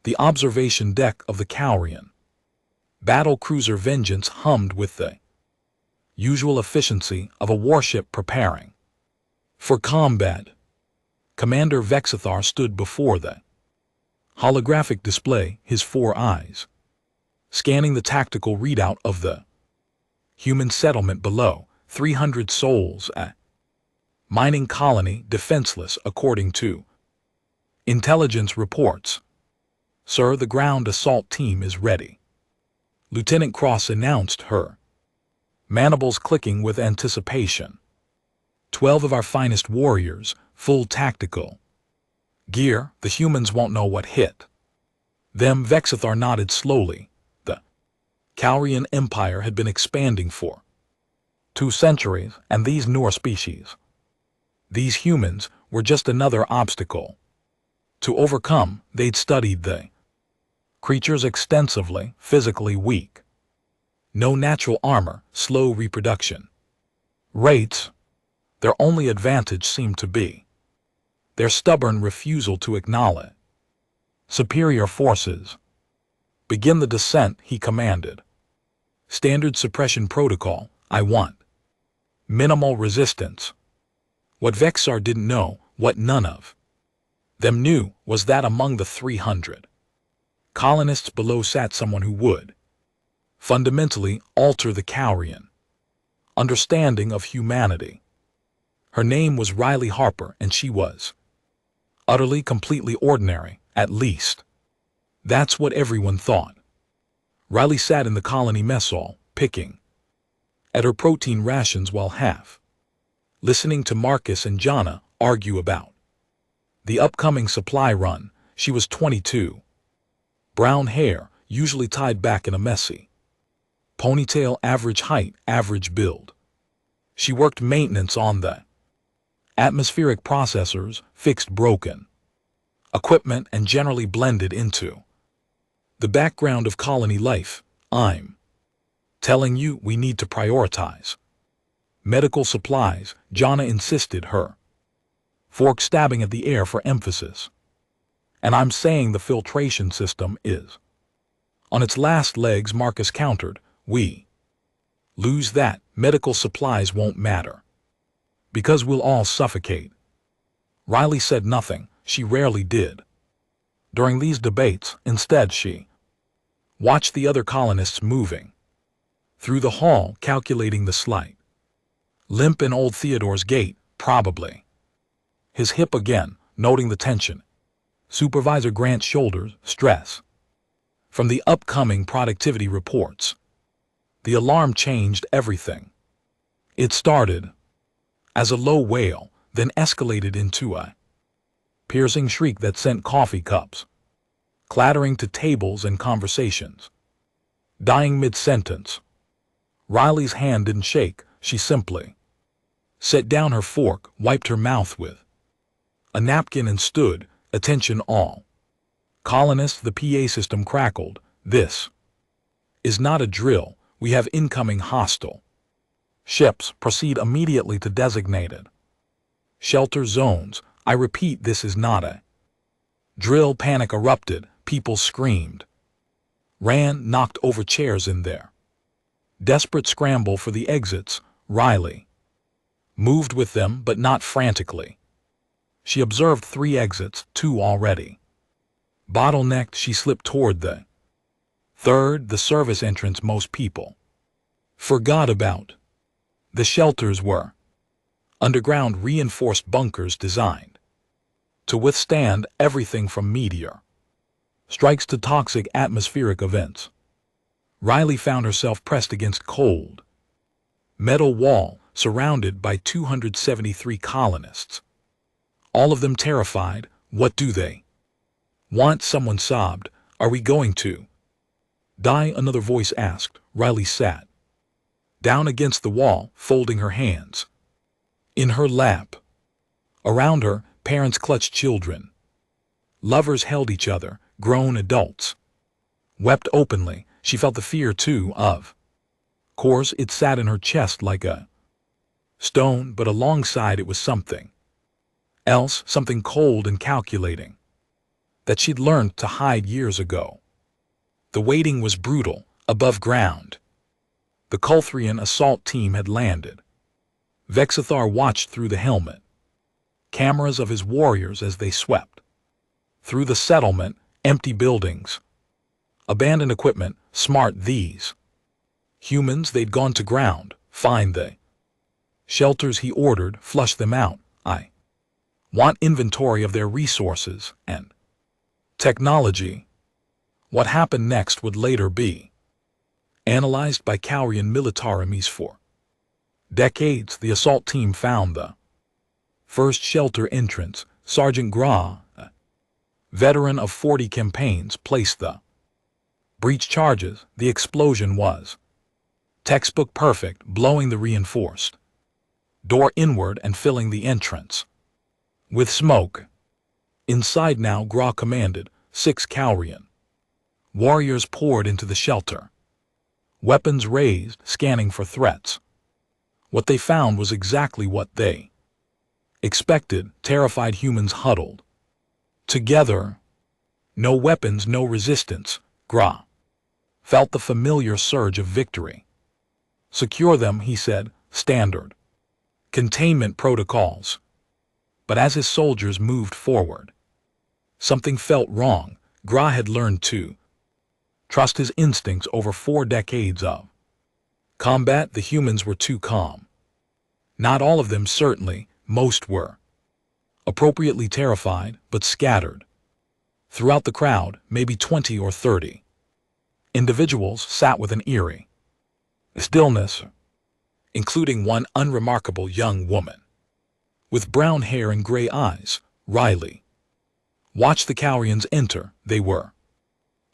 The observation deck of the Cowrian battle cruiser Vengeance hummed with the usual efficiency of a warship preparing for combat. Commander Vexithar stood before the holographic display, his 4 eyes scanning the tactical readout of the human settlement below. 300 souls at mining colony defenseless according to intelligence reports. Sir, the ground assault team is ready. Lieutenant Cross announced, her mandibles clicking with anticipation. 12 of our finest warriors, full tactical gear. The humans won't know what hit them. Vexithar nodded slowly. The Cowrian Empire had been expanding for 2 centuries, and these newer species, these humans, were just another obstacle to overcome. They'd studied the creatures extensively, physically weak. No natural armor, slow reproduction rates. Their only advantage seemed to be their stubborn refusal to acknowledge superior forces. Begin the descent, he commanded. Standard suppression protocol. I want minimal resistance. What Vexar didn't know, what none of them knew, was that among the 300 colonists below sat someone who would fundamentally alter the Cowrian understanding of humanity. Her name was Riley Harper, and she was utterly, completely ordinary, at least that's what everyone thought. Riley sat in the colony mess hall, picking at her protein rations while half listening to Marcus and Jana argue about the upcoming supply run. She was 22. Brown hair, usually tied back in a messy ponytail, average height, average build. She worked maintenance on the atmospheric processors, fixed broken equipment, and generally blended into the background of colony life. I'm telling you, we need to prioritize medical supplies, Jana insisted, her fork stabbing at the air for emphasis. And I'm saying the filtration system is on its last legs, Marcus countered. We lose that, medical supplies won't matter, because we'll all suffocate. Riley said nothing. She rarely did during these debates. Instead, she watched the other colonists moving through the hall, calculating the slight limp in old Theodore's gait, probably his hip again, noting the tension. Supervisor Grant's shoulders, stress from the upcoming productivity reports. The alarm changed everything. It started as a low wail, then escalated into a piercing shriek that sent coffee cups clattering to tables and conversations dying mid-sentence. Riley's hand didn't shake. She simply set down her fork, wiped her mouth with a napkin, and stood. Attention all colonists, the PA system crackled. This is not a drill. We have incoming hostile ships. Proceed immediately to designated shelter zones. I repeat, this is not a drill. Panic erupted. People screamed, ran, knocked over chairs in their desperate scramble for the exits. Riley moved with them, but not frantically. She observed 3 exits, 2 already bottlenecked. She slipped toward the third, the service entrance most people forgot about. The shelters were underground reinforced bunkers designed to withstand everything from meteor strikes to toxic atmospheric events. Riley found herself pressed against cold metal wall, surrounded by 273 colonists, all of them terrified. What do they want? Someone sobbed. Are we going to die? Another voice asked. Riley sat down against the wall, folding her hands in her lap. Around her, parents clutched children. Lovers held each other. Grown adults wept openly. She felt the fear, too, of course. It sat in her chest like a stone, but alongside it was something else, something cold and calculating that she'd learned to hide years ago. The waiting was brutal, above ground. The Kulthrian assault team had landed. Vexithar watched through the helmet. Cameras of his warriors as they swept. Through the settlement, empty buildings. Abandoned equipment, smart these. Humans, they'd gone to ground, fine they. Shelters he ordered, flush them out, I want inventory of their resources and technology. What happened next would later be analyzed by Kaurian militarimies for decades. The assault team found the first shelter entrance. Sergeant Gra, a veteran of 40 campaigns, placed the breach charges. The explosion was textbook perfect, blowing the reinforced door inward and filling the entrance with smoke. Inside now, Gra commanded 6 Kaurian warriors poured into the shelter. Weapons raised, scanning for threats. What they found was exactly what they expected. Terrified humans huddled together. No weapons, no resistance. Gra felt the familiar surge of victory. Secure them, he said, standard containment protocols. But as his soldiers moved forward, something felt wrong. Gra had learned to trust his instincts over 4 decades of combat. The humans were too calm. Not all of them, certainly, most were appropriately terrified, but scattered. Throughout the crowd, maybe 20 or 30 individuals sat with an eerie stillness, including one unremarkable young woman with brown hair and gray eyes. Riley watched the Kaurians enter. They were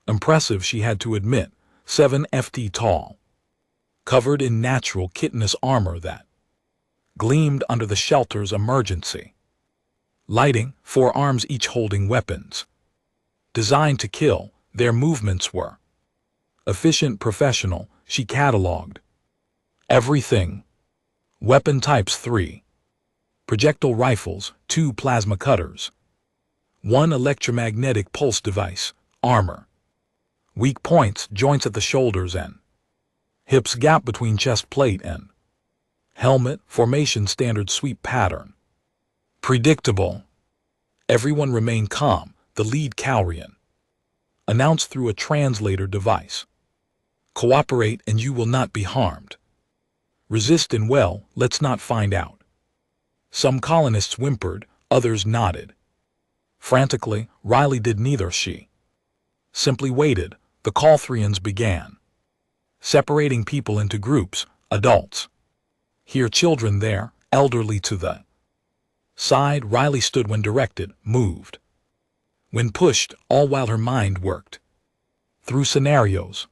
impressive, she had to admit, 7 feet tall, covered in natural chitinous armor that gleamed under the shelter's emergency lighting, 4 arms each holding weapons designed to kill. Their movements were efficient, professional. She cataloged everything. Weapon types: 3 projectile rifles, 2 plasma cutters, 1 electromagnetic pulse device. Armor: weak points, joints at the shoulders and hips, gap between chest plate and helmet. Formation: standard sweep pattern. Predictable. Everyone remained calm. The lead Kaurian announced through a translator device, cooperate and you will not be harmed. Resist and, well, let's not find out. Some colonists whimpered, others nodded. Frantically, Riley did neither. She simply waited. The Kulthrians began separating people into groups. Adults here, children there, elderly to the side. Riley stood when directed, moved when pushed, all while her mind worked through scenarios.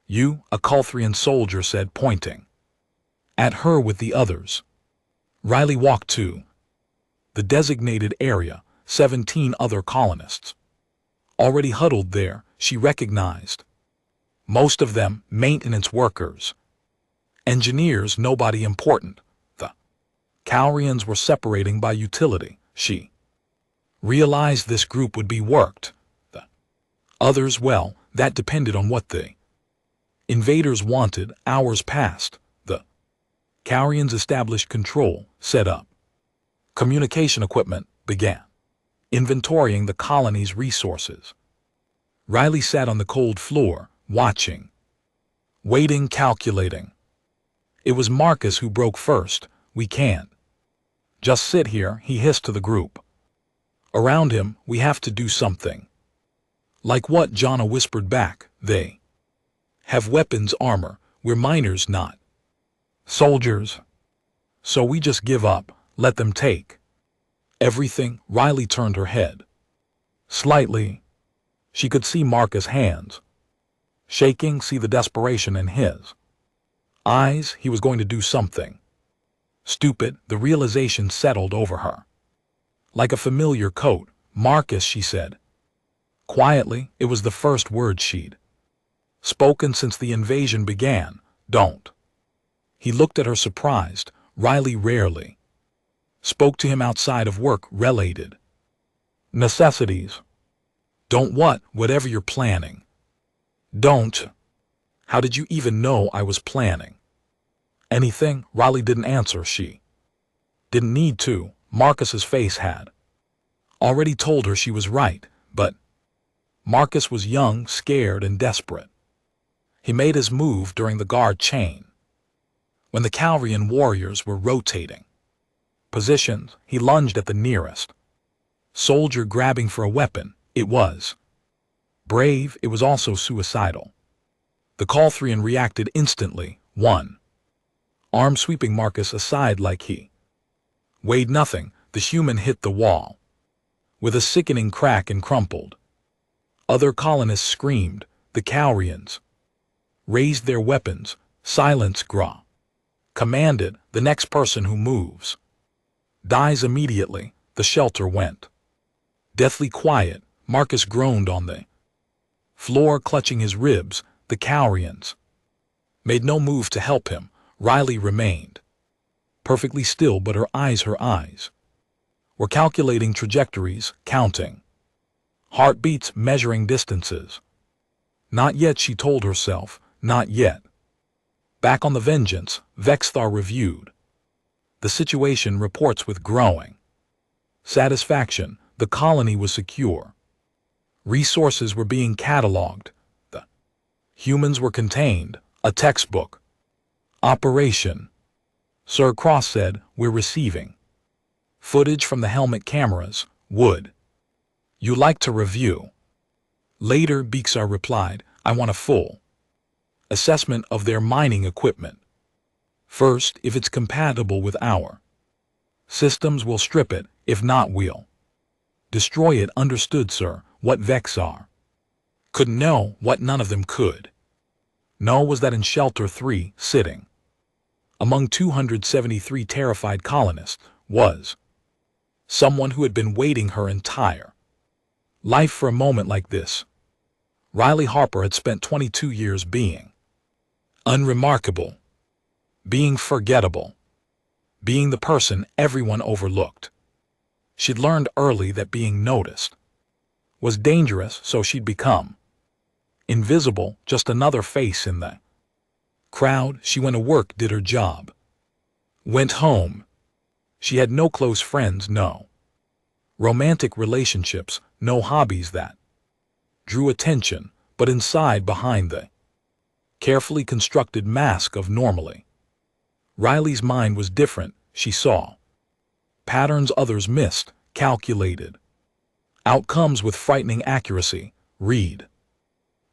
You, a Kulthrian soldier said, pointing at her with the others. Riley walked to the designated area. 17 other colonists already huddled there. She recognized most of them, maintenance workers, engineers, nobody important. The Kaurians were separating by utility. She realized this group would be worked. The others, well, that depended on what the invaders wanted. Hours passed. The Kaurians established control, set up communication equipment, began inventorying the colony's resources. Riley sat on the cold floor, watching, waiting, calculating. It was Marcus who broke first. We can't just sit here, he hissed to the group around him. We have to do something. Like what? Jana whispered back. They have weapons, armor. We're miners, not soldiers. So we just give up, let them take everything. Riley turned her head slightly. She could see Marcus' hands shaking, see the desperation in his eyes. He was going to do something stupid. The realization settled over her like a familiar coat. Marcus, she said quietly. It was the first word she'd spoken since the invasion began. Don't. He looked at her surprised. Riley rarely spoke to him outside of work-related necessities. Don't what? Whatever you're planning. Don't. How did you even know I was planning? Anything? Riley didn't answer. She didn't need to. Marcus's face had already told her she was right, but Marcus was young, scared, and desperate. He made his move during the guard chain. When the Calrian warriors were rotating positions, he lunged at the nearest soldier, grabbing for a weapon. It was brave, it was also suicidal. The Calthrian reacted instantly, one arm sweeping Marcus aside like he weighed nothing. The human hit the wall with a sickening crack and crumpled. Other colonists screamed. The Calrians raised their weapons. Silence, Gra commanded. The next person who moves dies immediately. The shelter went deathly quiet. Marcus groaned on the floor, clutching his ribs. The Calrians made no move to help him. Riley remained perfectly still, but her eyes were calculating trajectories, counting heartbeats, measuring distances. Not yet, she told herself, not yet. Back on the Vengeance, Vexthar reviewed the situation. Reports with growing satisfaction. The colony was secure. Resources were being cataloged. The humans were contained. A textbook operation. Sir Cross said, "We're receiving footage from the helmet cameras. Would you like to review?" Later, Bixar replied, "I want a full assessment of their mining equipment. First, if it's compatible with our systems, we'll strip it. If not, we'll destroy it." Understood, sir. What Vexar couldn't know, what none of them could know, was that in Shelter 3, sitting among 273 terrified colonists, was someone who had been waiting her entire life for a moment like this. Riley Harper had spent 22 years being unremarkable, being forgettable, being the person everyone overlooked. She'd learned early that being noticed was dangerous, so she'd become invisible, just another face in the crowd. She went to work, did her job, went home. She had no close friends, no romantic relationships, no hobbies that drew attention, but inside, behind the carefully constructed mask of normally, Riley's mind was different. She saw patterns others missed, calculated outcomes with frightening accuracy. Read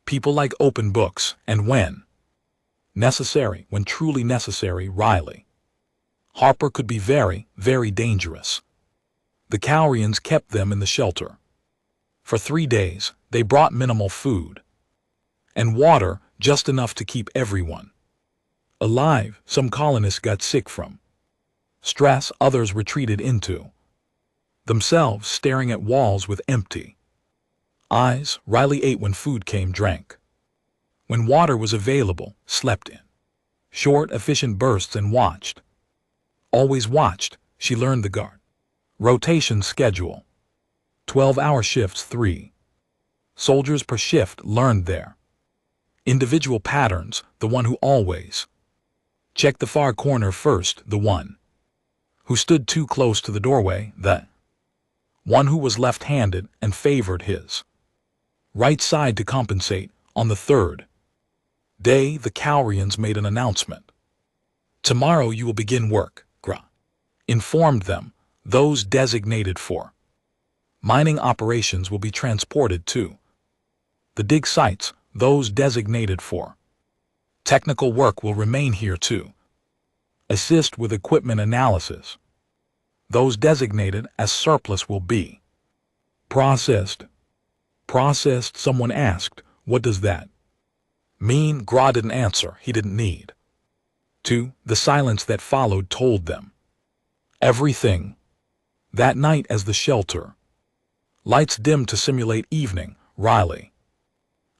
people like open books, and when necessary, when truly necessary, Riley Harper could be very, very dangerous. The Calrians kept them in the shelter for 3 days. They brought minimal food and water, just enough to keep everyone alive. Some colonists got sick from stress, others retreated into themselves, staring at walls with empty eyes. Riley ate when food came, drank when water was available, slept in short, efficient bursts, and watched. Always watched. She learned the guard rotation schedule. 12-hour shifts, 3 soldiers per shift. Learned their individual patterns. The one who always checked the far corner first, the one who stood too close to the doorway, the one who was left-handed and favored his right side to compensate. On the 3rd day, the Calrians made an announcement. "Tomorrow you will begin work," Gra informed them. "Those designated for mining operations will be transported to the dig sites. Those designated for technical work will remain here to assist with equipment analysis. Those designated as surplus will be processed." Processed, someone asked. What does that mean? Gra didn't answer. He didn't need to. The silence that followed told them everything. That night, as the shelter lights dimmed to simulate evening, Riley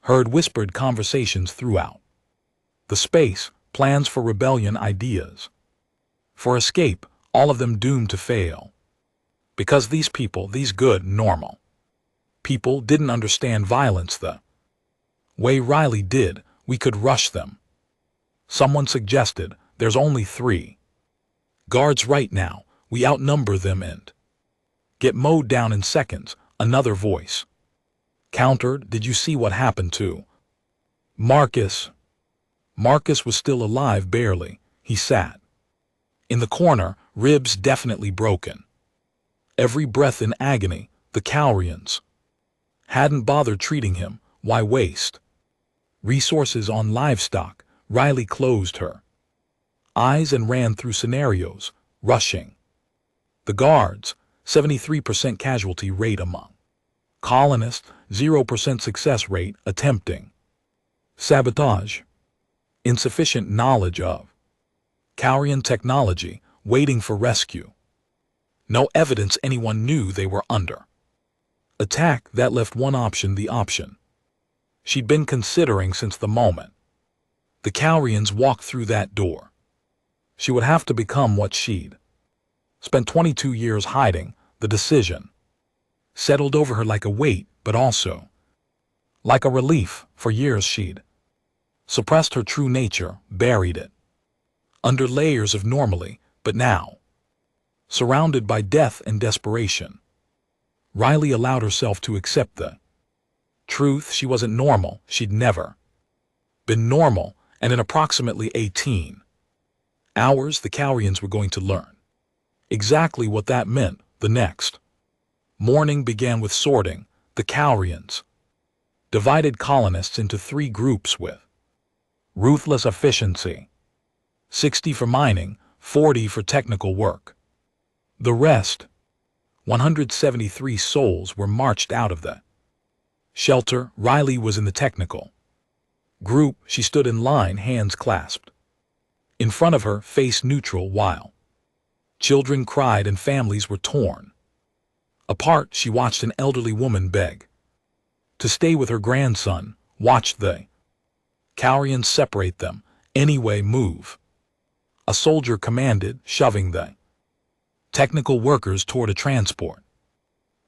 heard whispered conversations throughout the space, plans for rebellion, ideas for escape, all of them doomed to fail. Because these people, these good, normal People didn't understand violence the way Riley did. We could rush them. Someone suggested, there's only 3 guards right now. We outnumber them and get mowed down in seconds. Another voice countered, did you see what happened to Marcus? Marcus was still alive barely. He sat in the corner, ribs definitely broken. Every breath in agony. The Cowrians hadn't bothered treating him. Why waste resources on livestock? Riley closed her eyes and ran through scenarios, rushing the guards. 73% casualty rate among colonists, 0% success rate attempting sabotage, insufficient knowledge of Cowrian technology, waiting for rescue. No evidence anyone knew they were under attack. That left one option, the option she'd been considering since the moment the Cowrians walked through that door. She would have to become what she'd spent 22 years hiding. The decision settled over her like a weight, but also like a relief. For years she'd suppressed her true nature, buried it under layers of normally, but now, surrounded by death and desperation, Riley allowed herself to accept the truth. She wasn't normal. She'd never been normal, and in approximately 18 hours, the Cowrians were going to learn exactly what that meant. The next morning began with sorting. The Cowrians divided colonists into 3 groups with ruthless efficiency. 60 for mining, 40 for technical work. The rest, 173 souls, were marched out of the shelter. Riley was in the technical group. She stood in line, hands clasped in front of her, face neutral, while children cried and families were torn apart. She watched an elderly woman beg to stay with her grandson, watched the Cowrians separate them. Anyway, move, a soldier commanded, shoving the technical workers toward a transport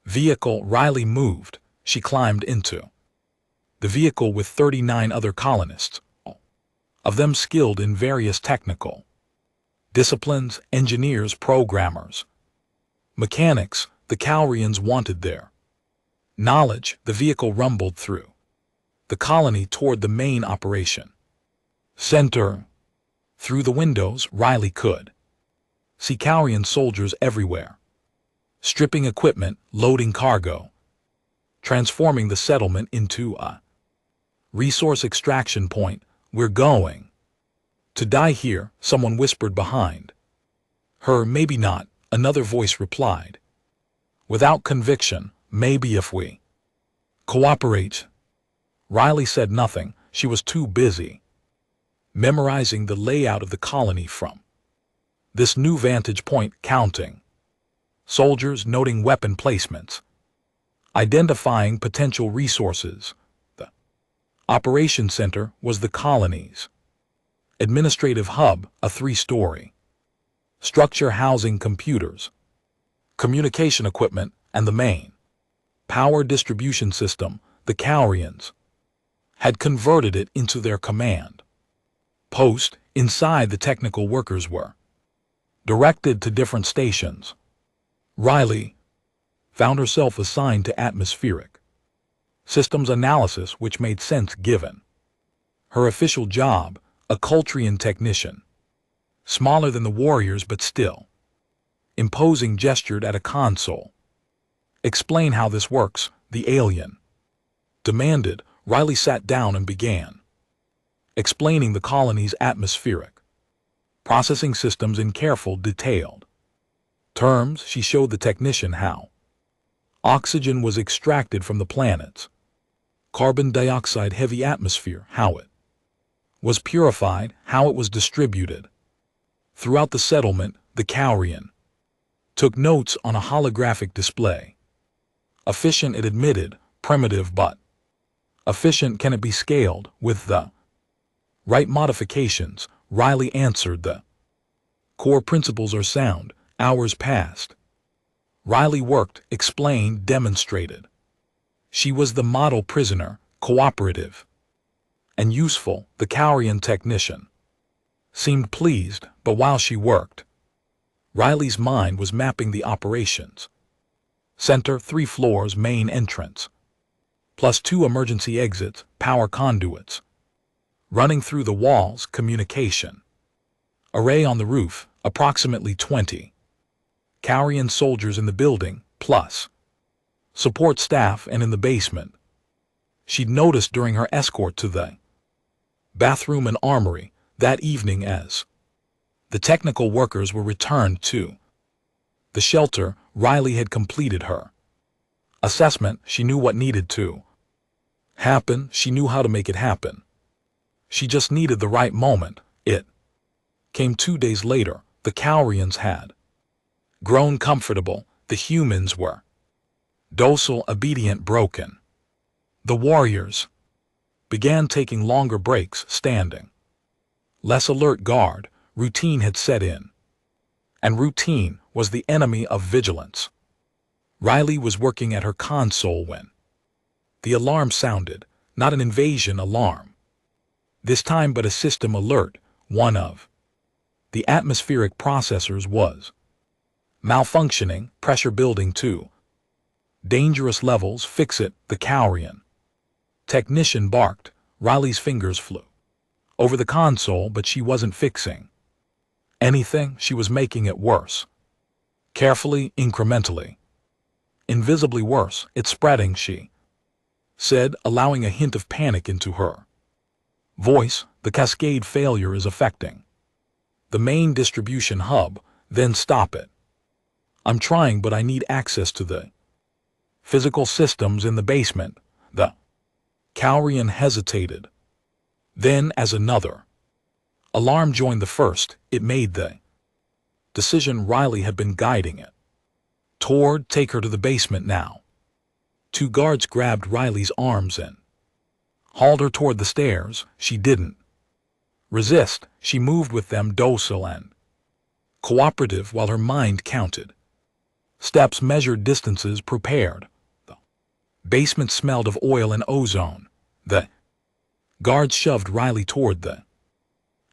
vehicle. Riley moved. She climbed into the vehicle with 39 other colonists, all of them skilled in various technical disciplines, engineers, programmers, mechanics. The Cowrians wanted their knowledge. The vehicle rumbled through the colony toward the main operation center. Through the windows, Riley could see Cowrian soldiers everywhere, stripping equipment, loading cargo, transforming the settlement into a resource extraction point. We're going to die here, someone whispered behind her. Maybe not, another voice replied, without conviction. Maybe if we cooperate. Riley said nothing. She was too busy memorizing the layout of the colony from this new vantage point, counting soldiers, noting weapon placements, identifying potential resources. The operation center was the colony's administrative hub, a 3-story structure housing computers, communication equipment, and the main power distribution system. The Cowrians had converted it into their command post. Inside, the technical workers were directed to different stations. Riley found herself assigned to atmospheric systems analysis, which made sense given her official job, a Coltrian technician, smaller than the warriors but still imposing, gestured at a console. Explain how this works, the alien demanded. Riley sat down and began explaining the colony's atmospheric processing systems in careful, detailed terms. She showed the technician how oxygen was extracted from the planet's carbon dioxide heavy atmosphere, how it was purified, how it was distributed throughout the settlement. The Cowrian took notes on a holographic display. Efficient, it admitted, primitive but efficient. Can it be scaled with the right modifications? Riley answered, the core principles are sound. Hours passed. Riley worked, explained, demonstrated. She was the model prisoner, cooperative and useful. The Cowrian technician seemed pleased, but while she worked, Riley's mind was mapping the operations. Center, 3 floors, main entrance, plus 2 emergency exits, power conduits. Running through the walls, communication. Array on the roof, approximately 20. Cowrian soldiers in the building, plus support staff, and in the basement. She'd noticed during her escort to the bathroom and armory that evening as the technical workers were returned to the shelter. Riley had completed her assessment. She knew what needed to happen. She knew how to make it happen. She just needed the right moment. It came 2 days later. The Cowrians had grown comfortable. The humans were docile, obedient, broken. The warriors began taking longer breaks, standing less alert. Guard routine had set in, and routine was the enemy of vigilance. Riley was working at her console when the alarm sounded, not an invasion alarm this time, but a system alert. One of the atmospheric processors was malfunctioning, pressure building to dangerous levels. Fix it, the Cowrian technician barked. Riley's fingers flew over the console, but she wasn't fixing anything. She was making it worse. Carefully, incrementally. Invisibly worse. It's spreading, she said, allowing a hint of panic into her voice. The cascade failure is affecting the main distribution hub. Then stop it. I'm trying, but I need access to the physical systems in the basement. The Cowrian hesitated. Then, as another alarm joined the first, it made the decision. Riley had been guiding it toward take her to the basement now. 2 guards grabbed Riley's arms and hauled her toward the stairs. She didn't resist. She moved with them, docile and cooperative, while her mind counted steps, measured distances, prepared. The basement smelled of oil and ozone. The guards shoved Riley toward the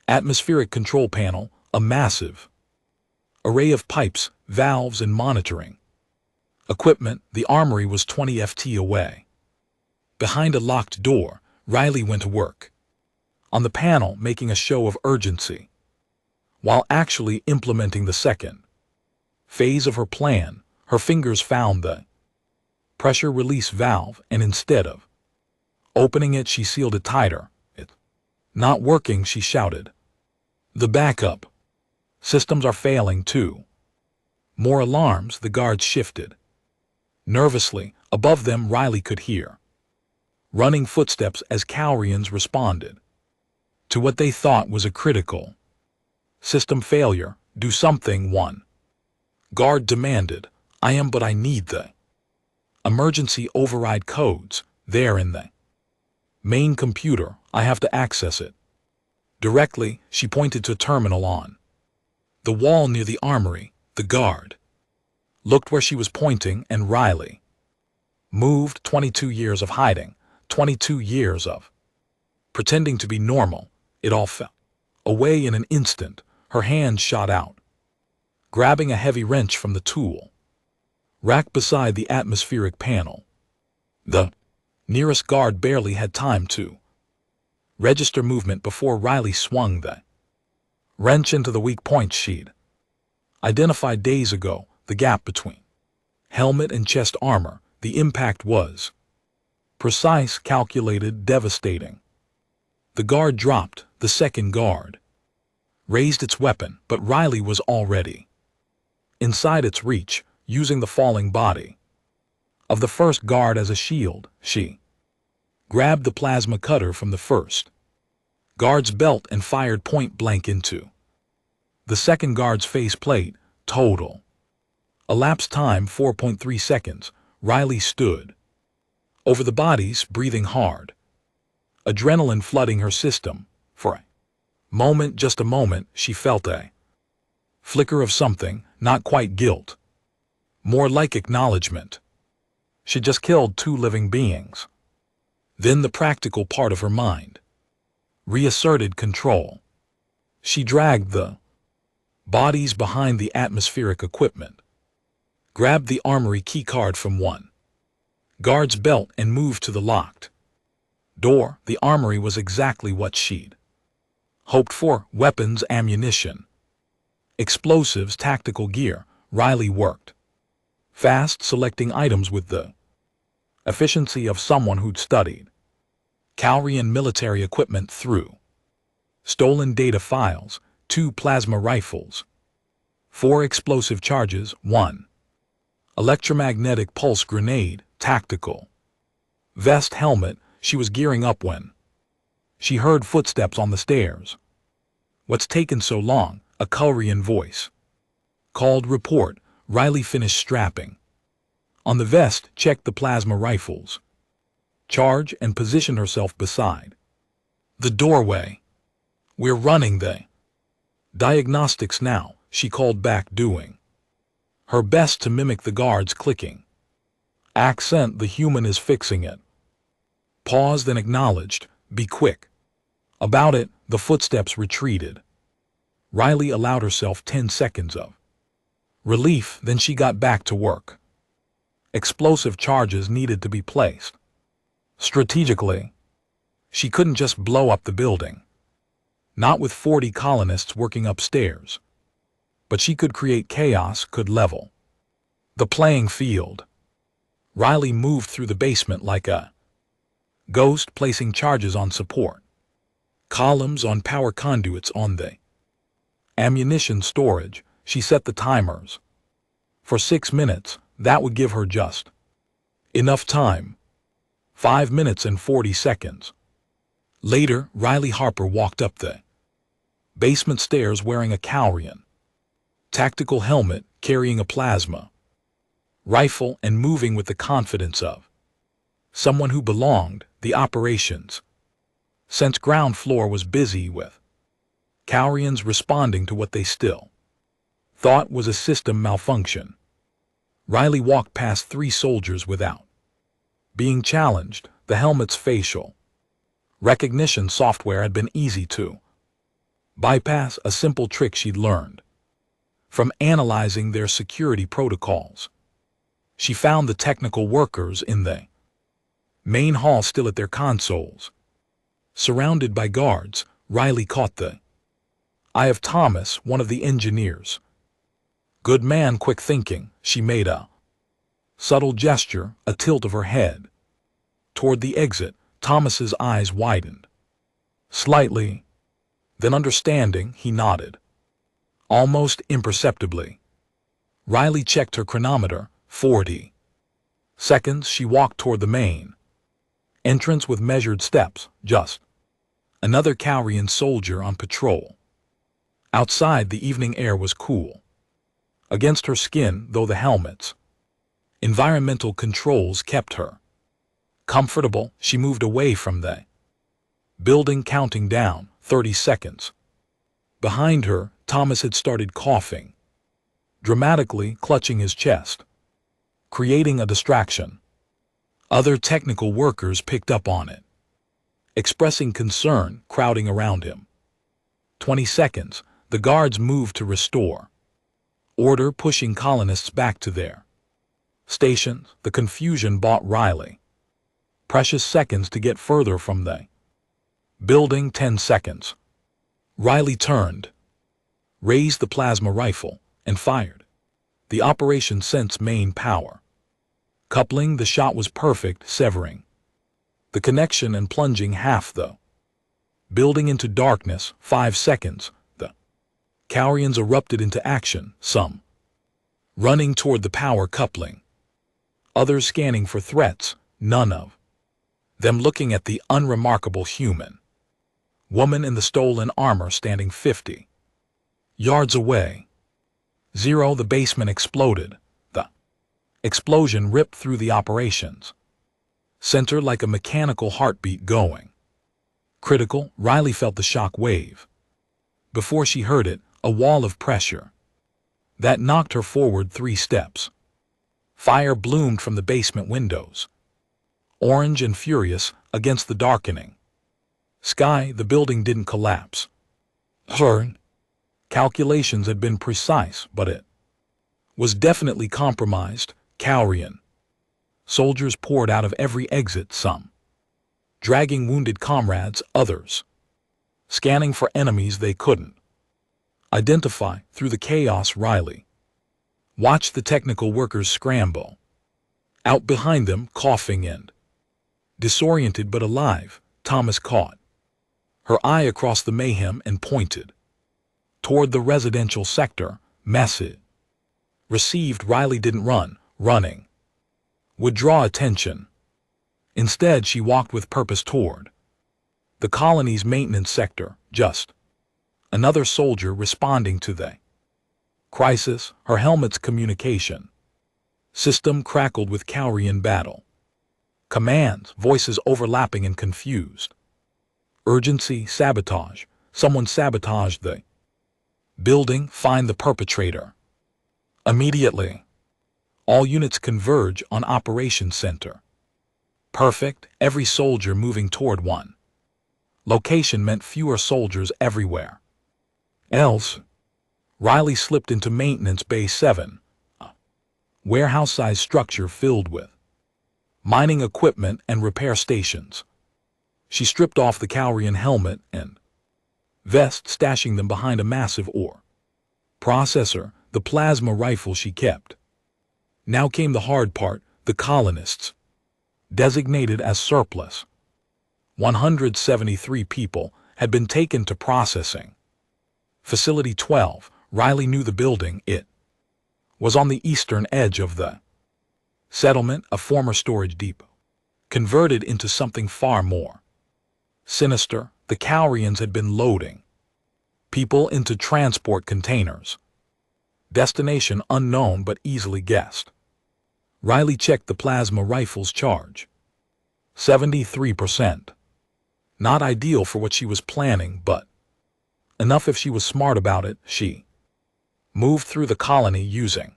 atmospheric control panel, a massive array of pipes, valves, and monitoring equipment. The armory was 20 ft away. Behind a locked door, Riley went to work on the panel, making a show of urgency, while actually implementing the second phase of her plan. Her fingers found the pressure release valve, and instead of opening it, she sealed it tighter. It's not working, she shouted. The backup systems are failing too. More alarms. The guards shifted nervously. Above them, Riley could hear running footsteps as Cowrians responded to what they thought was a critical system failure. Do something, one guard demanded. I am, but I need the emergency override codes. They're in the main computer. I have to access it directly. She pointed to a terminal on the wall near the armory. The guard looked where she was pointing, and Riley moved. 22 years of hiding, 22 years of pretending to be normal. It all fell away in an instant. Her hand shot out, grabbing a heavy wrench from the tool rack beside the atmospheric panel. The nearest guard barely had time to register movement before Riley swung the wrench into the weak point she'd identified days ago. The gap between helmet and chest armor. The impact was precise, calculated, devastating. The guard dropped. The second guard raised its weapon, but Riley was already inside its reach, using the falling body of the first guard as a shield. She grabbed the plasma cutter from the first guard's belt and fired point blank into the second guard's faceplate. Total elapsed time 4.3 seconds. Riley stood over the bodies, breathing hard, adrenaline flooding her system. For a moment, just a moment, she felt a flicker of something, not quite guilt, more like acknowledgement. She just killed 2 living beings. Then the practical part of her mind reasserted control. She dragged the bodies behind the atmospheric equipment, grabbed the armory keycard from one guard's belt and moved to the locked door. The armory was exactly what she'd hoped for: weapons, ammunition, explosives, tactical gear. Riley worked fast, selecting items with the efficiency of someone who'd studied Calrian military equipment through stolen data files: 2 plasma rifles, 4 explosive charges, 1 electromagnetic pulse grenade, tactical vest, helmet. She was gearing up when she heard footsteps on the stairs. "What's taken so long?" a Calrian voice called. "Report." Riley finished strapping on the vest, checked the plasma rifles charge, and positioned herself beside the doorway. "We're running the diagnostics now," she called back, doing her best to mimic the guard's clicking accent. "The human is fixing it." Paused, then acknowledged. "Be quick about it." The footsteps retreated. Riley allowed herself 10 seconds of relief, then she got back to work. Explosive charges needed to be placed strategically. She couldn't just blow up the building, not with 40 colonists working upstairs. But she could create chaos, could level the playing field. Riley moved through the basement like a ghost, placing charges on support columns, on power conduits, on the ammunition storage. She set the timers for 6 minutes. That would give her just enough time. 5 minutes and 40 seconds. Later, Riley Harper walked up the basement stairs wearing a Calrian tactical helmet, carrying a plasma rifle, and moving with the confidence of someone who belonged. The operations since ground floor was busy with Calrians responding to what they still thought was a system malfunction. Riley walked past 3 soldiers without being challenged. The helmet's facial recognition software had been easy to bypass, a simple trick she'd learned from analyzing their security protocols. She found the technical workers in the main hall, still at their consoles, surrounded by guards. Riley caught the eye of Thomas, one of the engineers. "Good man, quick thinking." She made a subtle gesture, a tilt of her head toward the exit. Thomas's eyes widened slightly. Then, understanding, he nodded almost imperceptibly. Riley checked her chronometer. 40 seconds. She walked toward the main entrance with measured steps. Just another Calrian soldier on patrol. Outside, the evening air was cool against her skin, though the helmet's environmental controls kept her comfortable. She moved away from the building, counting down. 30 seconds. Behind her, Thomas had started coughing dramatically, clutching his chest, creating a distraction. Other technical workers picked up on it, expressing concern, crowding around him. 20 seconds. The guards moved to restore order, pushing colonists back to their stations. The confusion bought Riley precious seconds to get further from the building. 10 seconds. Riley turned, raised the plasma rifle, and fired. The operation sensed main power coupling. The shot was perfect, severing the connection and plunging half the building into darkness. 5 seconds. The Calrians erupted into action, some running toward the power coupling, others scanning for threats, none of them looking at the unremarkable human woman in the stolen armor standing 50 yards away. 0. The basement exploded. The explosion ripped through the operations center like a mechanical heartbeat going critical. Riley felt the shock wave. Before she heard it, a wall of pressure that knocked her forward 3 steps. Fire bloomed from the basement windows, orange and furious against the darkening sky. The building didn't collapse. Her calculations had been precise, but it was definitely compromised. Cowrian soldiers poured out of every exit, some dragging wounded comrades, others scanning for enemies they couldn't identify. Through the chaos, Riley watched the technical workers scramble. Out behind them, coughing and disoriented but alive, Thomas caught her eye across the mayhem and pointed toward the residential sector. Message received. Riley didn't run. Running would draw attention. Instead, she walked with purpose toward the colony's maintenance sector. Just another soldier responding to the crisis. Her helmet's communication system crackled with Cowrian battle commands, voices overlapping and confused. Urgency, sabotage. Someone sabotaged the building. Find the perpetrator immediately. All units converge on Operations Center. Perfect. Every soldier moving toward one location meant fewer soldiers everywhere else. Riley slipped into Maintenance Bay 7, a warehouse-sized structure filled with mining equipment and repair stations. She stripped off the Cowrian helmet and vest, stashing them behind a massive ore processor, the plasma rifle she kept. Now came the hard part. The colonists, designated as surplus, 173 people, had been taken to processing Facility 12. Riley knew the building. It was on the eastern edge of the settlement, a former storage depot, converted into something far more sinister. The Cowrians had been loading people into transport containers. Destination unknown but easily guessed. Riley checked the plasma rifle's charge. 73%. Not ideal for what she was planning, but enough if she was smart about it. She moved through the colony using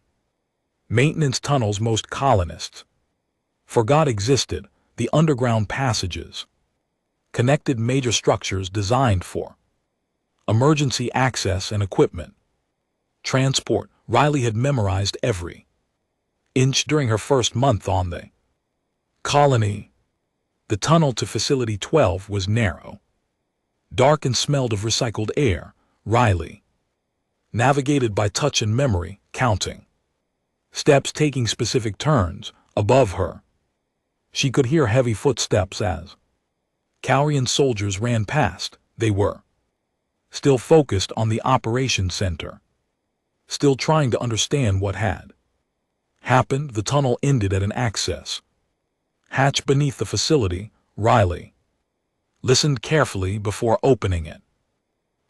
maintenance tunnels most colonists forgot existed. The underground passages connected major structures designed for emergency access and equipment transport. Riley had memorized every inch during her first month on the colony. The tunnel to Facility 12 was narrow, dark, and smelled of recycled air. Riley navigated by touch and memory, counting steps, taking specific turns. Above her, she could hear heavy footsteps as Cowrian soldiers ran past. They were still focused on the operations center, still trying to understand what had happened. The tunnel ended at an access hatch beneath the facility. Riley listened carefully before opening it.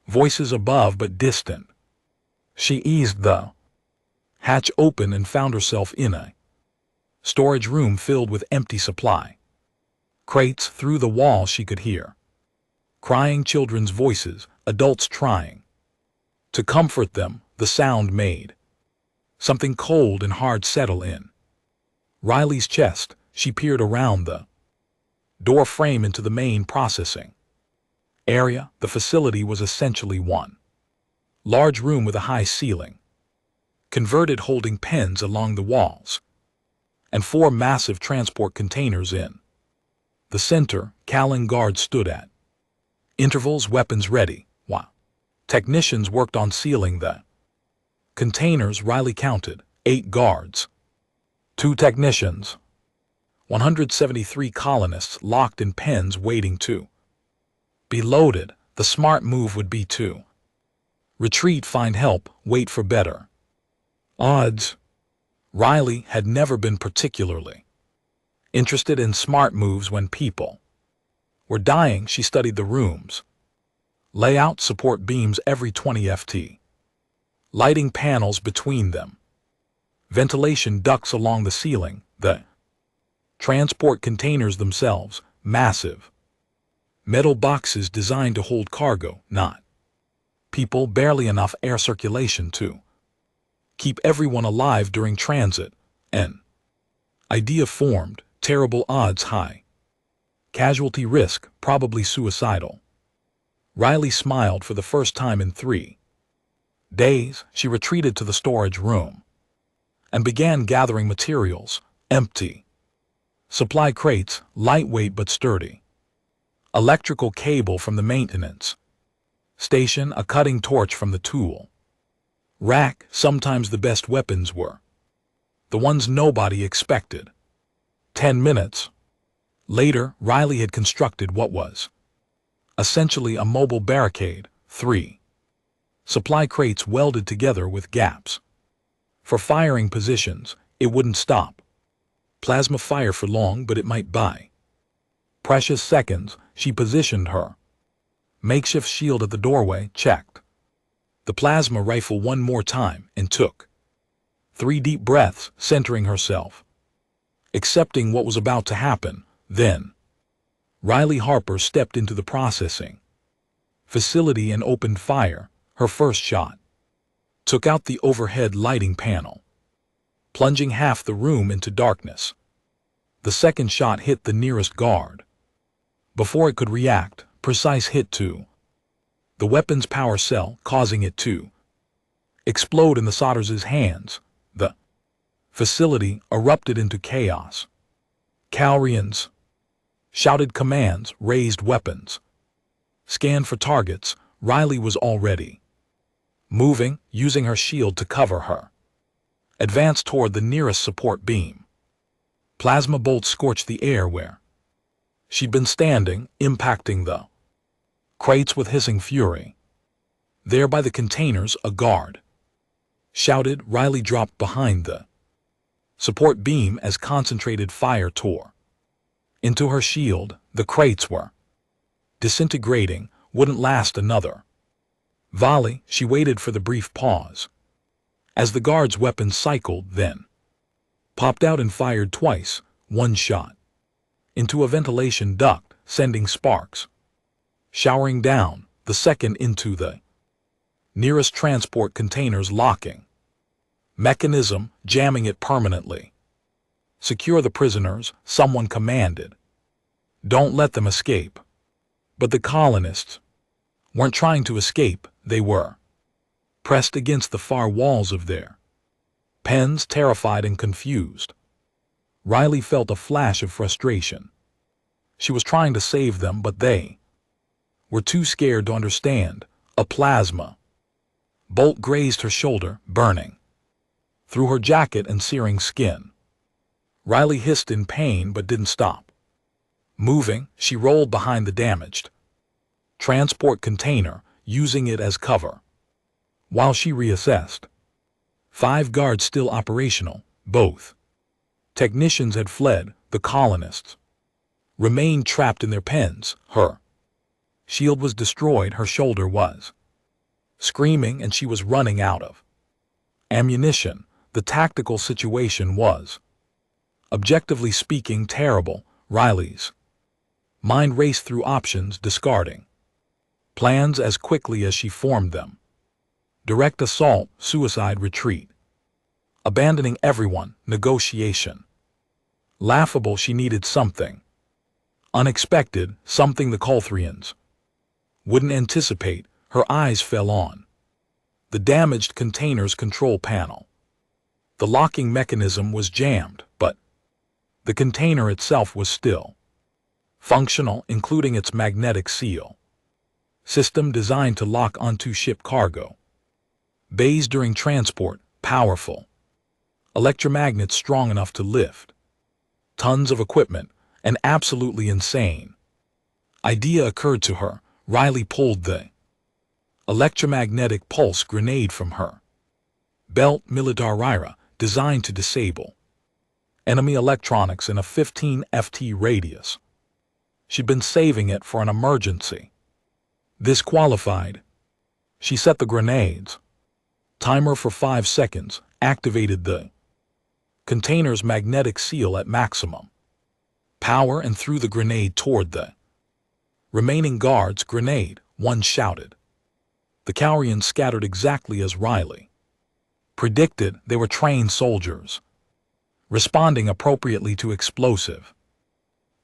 Voices above but distant. She eased the hatch open and found herself in a storage room filled with empty supply crates. Through the wall she could hear crying children's voices, adults trying to comfort them. The sound made something cold and hard settle in Riley's chest. She peered around the door frame into the main processing area. The facility was essentially one large room with a high ceiling, converted, holding pens along the walls, and 4 massive transport containers in the center. Callan guards stood at intervals, weapons ready, while technicians worked on sealing the containers. Riley counted 8 guards, 2 technicians, 173 colonists locked in pens waiting to be loaded. The smart move would be to retreat, find help, wait for better odds. Riley had never been particularly interested in smart moves when people were dying. She studied the rooms, layout, support beams every 20 ft, lighting panels between them, ventilation ducts along the ceiling. The transport containers themselves, massive metal boxes designed to hold cargo, not people. Barely enough air circulation to keep everyone alive during transit, and Idea formed, terrible odds high. Casualty risk, probably suicidal. Riley smiled for the first time in 3 days. She retreated to the storage room and began gathering materials, empty. Supply crates, lightweight but sturdy. Electrical cable from the maintenance station, a cutting torch from the tool rack. Sometimes the best weapons were the ones nobody expected. 10 minutes later, Riley had constructed what was essentially a mobile barricade, 3 supply crates welded together with gaps for firing positions. It wouldn't stop plasma fire for long, but it might buy precious seconds. She positioned her makeshift shield at the doorway, checked the plasma rifle one more time, and took 3 deep breaths, centering herself, accepting what was about to happen. Then Riley Harper stepped into the processing facility and opened fire. Her first shot took out the overhead lighting panel, plunging half the room into darkness. The second shot hit the nearest guard. Before it could react, precise hit to the weapon's power cell, causing it to explode in the soldiers' hands. The facility erupted into chaos. Calrians shouted commands, raised weapons, scanned for targets. Riley was already moving, using her shield to cover her. Advanced toward the nearest support beam. Plasma bolts scorched the air where she'd been standing, impacting the crates with hissing fury. There by the containers, a guard shouted. Riley dropped behind the support beam as concentrated fire tore into her shield. The crates were disintegrating, wouldn't last another volley. She waited for the brief pause as the guard's weapons cycled, then popped out and fired twice. One shot into a ventilation duct, sending sparks showering down. The second into the nearest transport container's locking mechanism, jamming it permanently. Secure the prisoners, someone commanded. Don't let them escape. But the colonists weren't trying to escape. They were pressed against the far walls of their pens, terrified and confused. Riley felt a flash of frustration. She was trying to save them, but they were too scared to understand. A plasma bolt grazed her shoulder, burning through her jacket and searing skin. Riley hissed in pain but didn't stop moving. She rolled behind the damaged transport container, using it as cover while she reassessed. 5 guards still operational. Both technicians had fled. The colonists remained trapped in their pens. Her shield was destroyed. Her shoulder was screaming, and she was running out of ammunition. The tactical situation was, objectively speaking, terrible. Riley's mind raced through options, discarding plans as quickly as she formed them. Direct assault, suicide, retreat. Abandoning everyone, negotiation. Laughable. She needed something unexpected, something the Colthrians wouldn't anticipate. Her eyes fell on the damaged container's control panel. The locking mechanism was jammed, but the container itself was still functional, including its magnetic seal system designed to lock onto ship cargo bays during transport. Powerful electromagnets strong enough to lift tons of equipment. An absolutely insane idea occurred to her. Riley pulled the electromagnetic pulse grenade from her belt, Militarira, designed to disable enemy electronics in a 15 FT radius. She'd been saving it for an emergency. This qualified. She set the grenades timer for 5 seconds, activated the container's magnetic seal at maximum power, and threw the grenade toward the remaining guards. Grenade, one shouted. The Calrians scattered exactly as Riley predicted. They were trained soldiers, responding appropriately to explosive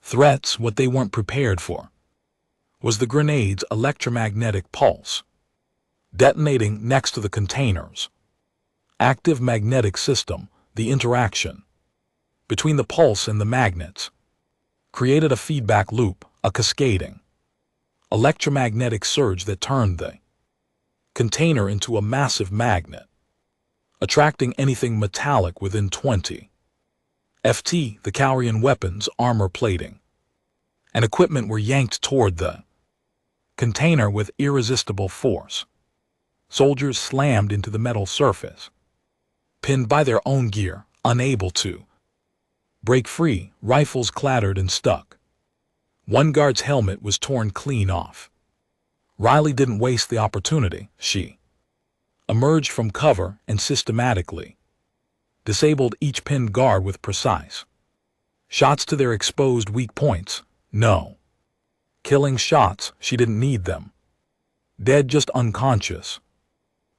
threats. What they weren't prepared for was the grenade's electromagnetic pulse, detonating next to the container's active magnetic system. The interaction between the pulse and the magnets created a feedback loop, a cascading electromagnetic surge that turned the container into a massive magnet, attracting anything metallic within 20 ft. The Cowrian weapons, armor plating, and equipment were yanked toward the container with irresistible force. Soldiers slammed into the metal surface, pinned by their own gear, unable to break free. Rifles clattered and stuck. One guard's helmet was torn clean off. Riley didn't waste the opportunity. She emerged from cover and systematically disabled each pinned guard with precise shots to their exposed weak points. No killing shots, she didn't need them. Dead, just unconscious.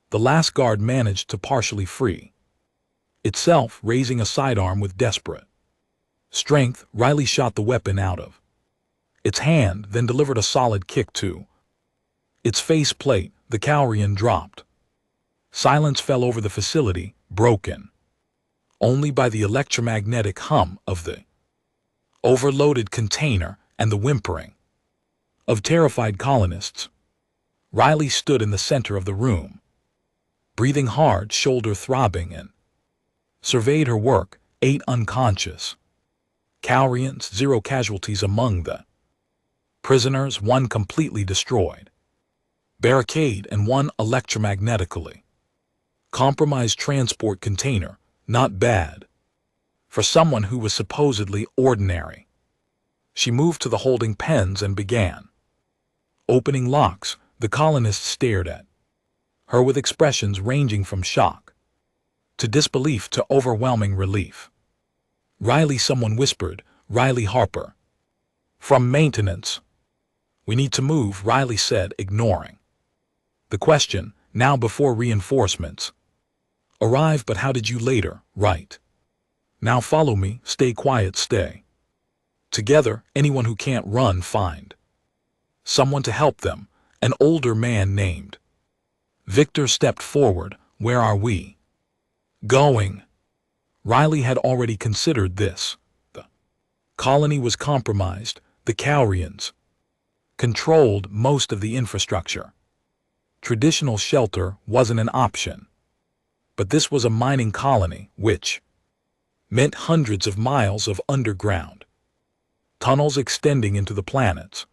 The last guard managed to partially free itself, raising a sidearm with desperate strength. Riley shot the weapon out of its hand, then delivered a solid kick to its faceplate. The Cowrian dropped. Silence fell over the facility, broken only by the electromagnetic hum of the overloaded container and the whimpering of terrified colonists. Riley stood in the center of the room, breathing hard, shoulder throbbing, and surveyed her work. 8 unconscious Cowrians, 0 casualties among the prisoners, 1 completely destroyed barricade, and 1 electromagnetically compromised transport container. Not bad for someone who was supposedly ordinary. She moved to the holding pens and began opening locks. The colonists stared at her with expressions ranging from shock to disbelief to overwhelming relief. Riley, someone whispered. Riley Harper. From maintenance. We need to move, Riley said, ignoring the question. Now, before reinforcements arrive. But how did you later? Right. Now follow me. Stay quiet, stay together. Anyone who can't run, find someone to help them. An older man named Victor stepped forward. Where are we going? Riley had already considered this. The colony was compromised. The Cowrians controlled most of the infrastructure. Traditional shelter wasn't an option. But this was a mining colony, which meant hundreds of miles of underground tunnels extending into the planet's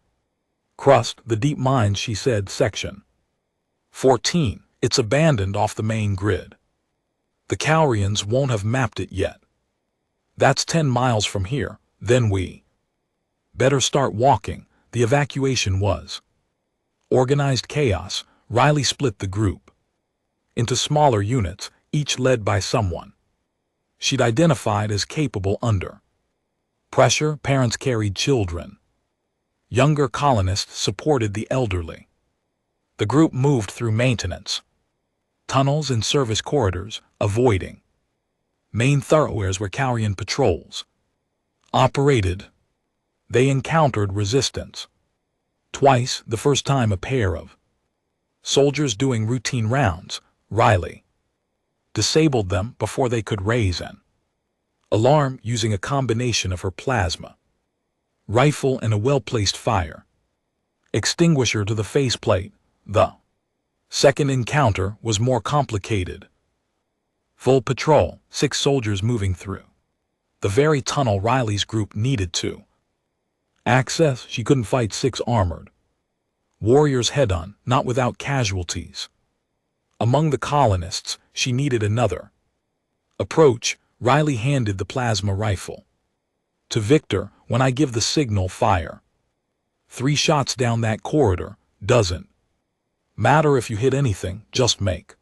crust. The deep mines, she said. Section 14. It's abandoned off the main grid. The Cowrians won't have mapped it yet. That's 10 miles from here. Then we better start walking. The evacuation was organized chaos. Riley split the group into smaller units, each led by someone she'd identified as capable under pressure. Parents carried children. Younger colonists supported the elderly. The group moved through maintenance tunnels and service corridors, avoiding main thoroughfares where Cowrian patrols operated. They encountered resistance twice. The first time, a pair of soldiers doing routine rounds. Riley disabled them before they could raise an alarm using a combination of her plasma rifle and a well-placed fire extinguisher to the faceplate. The second encounter was more complicated. Full patrol, 6 soldiers moving through the very tunnel Riley's group needed to access. She couldn't fight 6 armored warriors head-on, not without casualties. Among the colonists, she needed another approach. Riley handed the plasma rifle to Victor. When I give the signal, fire 3 shots down that corridor. Doesn't matter if you hit anything, just make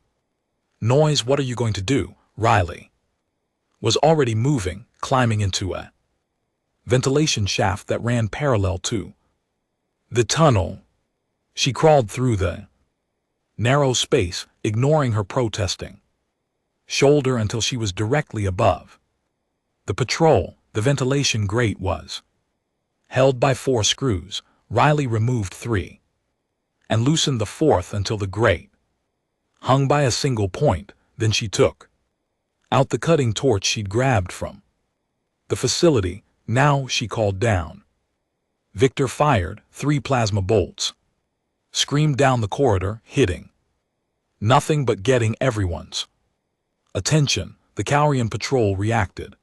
noise. What are you going to do? Riley was already moving, climbing into a ventilation shaft that ran parallel to the tunnel. She crawled through the narrow space, ignoring her protesting shoulder until she was directly above The patrol, the ventilation grate was held by 4 screws. Riley removed 3 and loosened the 4th until the grate hung by a single point. Then she took out the cutting torch she'd grabbed from the facility. Now she called down. Victor fired 3 plasma bolts, screamed down the corridor, hitting nothing but getting everyone's attention. The Cowrian patrol reacted,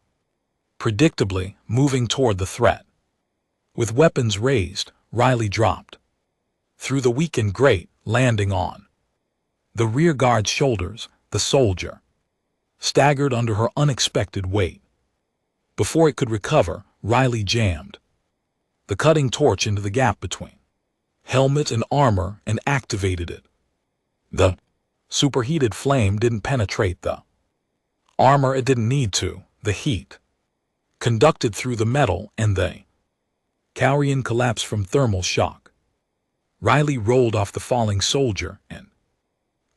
predictably moving toward the threat. With weapons raised, Riley dropped through the weakened grate, landing on the rear guard's shoulders. The soldier staggered under her unexpected weight. Before it could recover, Riley jammed the cutting torch into the gap between helmet and armor and activated it. The superheated flame didn't penetrate the armor. It didn't need to. The heat conducted through the metal and the Cowrian collapsed from thermal shock. Riley rolled off the falling soldier and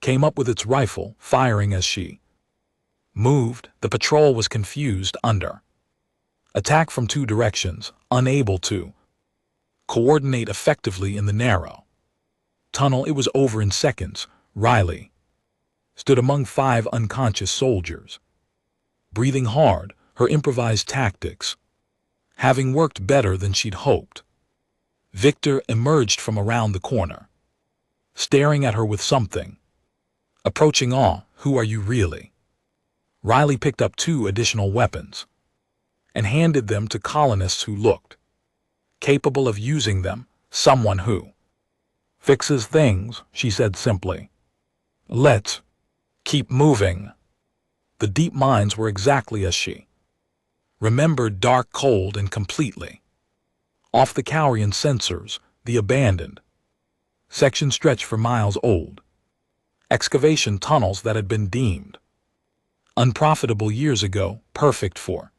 came up with its rifle, firing as she moved. The patrol was confused, under attack from 2 directions, unable to coordinate effectively in the narrow tunnel. It was over in seconds. Riley stood among 5 unconscious soldiers, breathing hard, her improvised tactics having worked better than she'd hoped. Victor emerged from around the corner, staring at her with something approaching awe. Who are you really? Riley picked up 2 additional weapons and handed them to colonists who looked capable of using them. Someone who fixes things, she said simply. Let's keep moving. The deep mines were exactly as she remembered, dark, cold, and completely off the Cowrian sensors. The abandoned section stretched for miles. Old excavation tunnels that had been deemed unprofitable years ago, perfect for